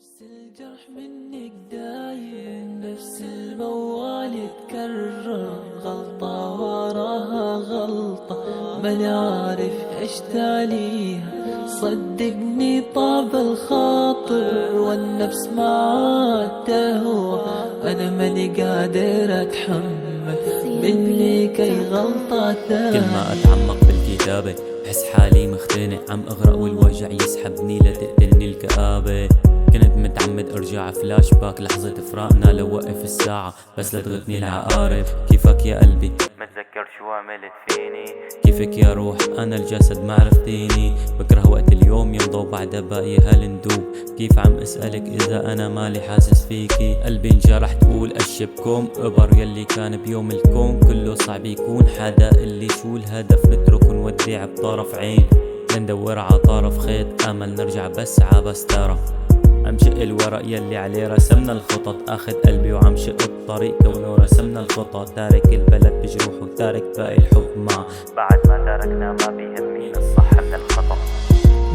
نفس الجرح منك دايم، نفس الموال يتكرر، غلطة وراها غلطة ماني عارف ايش تاليها. صدقني طاب الخاطر والنفس ما تهوى، انا ماني قادر اتحمل منك اي غلطة ثانية. كل ما اتعمق بالكتابة بحس حالي مختنق، عم اغرق والوجع يسحبني لتقتلني الكآبة. كنت متعمد ارجع فلاش باك لحظة فراقنا، لو وقف الساعة بس لتغتني العقارب. كيفك يا قلبي متذكر شو عملت فيني؟ كيفك يا روح انا الجسد ما عرفتيني؟ بكره وقت اليوم يمضى وبعدها باقي هالندوب. كيف عم اسألك اذا انا مالي حاسس فيكي؟ قلبي انجرح تقول اشبكم ابر يلي كان بيوم الكون كله صعب يكون حدا اللي شو الهدف، نترك ونودع بطرف عين لندور عطرف خيط امل نرجع بس عبسترة. عم شق الورق يلي عليه رسمنا الخطط، اخذ قلبي وعم شق الطريق كونه رسمنا الخطط. تارك البلد بجروح وتارك باقي الحب معه، بعد ما تركنا ما بيهمني الصح من الخطأ.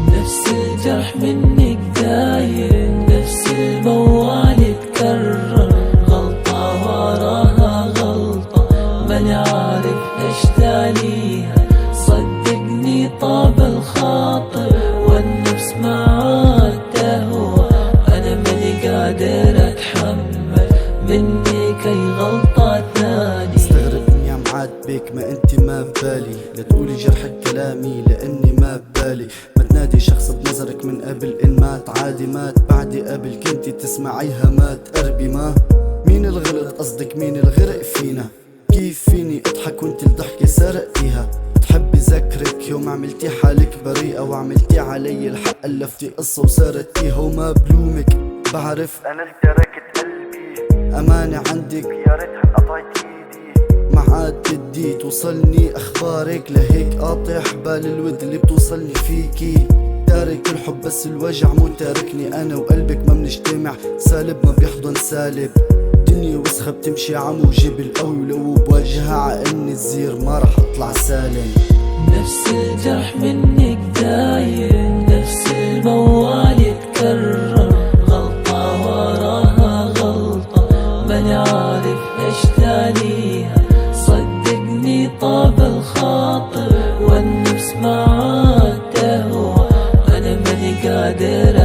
نفس الجرح منك دايم، نفس الموال يتكرر، غلطة وراها غلطة ماني عارف ايش تاليها. صدقني طاب الخاطر والنفس ما تهوى، انا ماني قادر اتحمل منك اي غلطة ثانية. استغرب اني عم عاتبك ما انت ما ببالي، لا تقولي جرحك كلامي لاني ما ببالي. ما تنادي شخص بنظرك من قبل ان مات عادي، مات بعدي قبل كنتي تسمعيها مات قربي. ما مين الغلط قصدك مين الغرق فينا؟ كيف فيني اضحك وانت الضحكة سرقتيها؟ بتحبي ذكرك يوم عملتي حالك بريئة وعملتي علي الحق، ألفتي قصة وسردتيها وما بلومك. بعرف أنا اللي تركت قلبي، أمانة عندك يا ريتها انقطعت إيدي. ما عاد بدي توصلني أخبارك، لهيك قاطع حبال الود اللي بتوصلني فيكي. تارك الحب بس الوجع مو تاركني أنا وقلبك ما منجتمع، سالب ما بيحضن سالب. دنيا وسخة بتمشي عموجب القوي، ولو بواجهها عقلني الزير ما رح اطلع سالم. نفس الجرح منك دايم، نفس الموال يتكرر، غلطة وراها غلطة ماني عارف ايش تاليها. صدقني طاب الخاطر والنفس ما تهوى، انا ماني قادر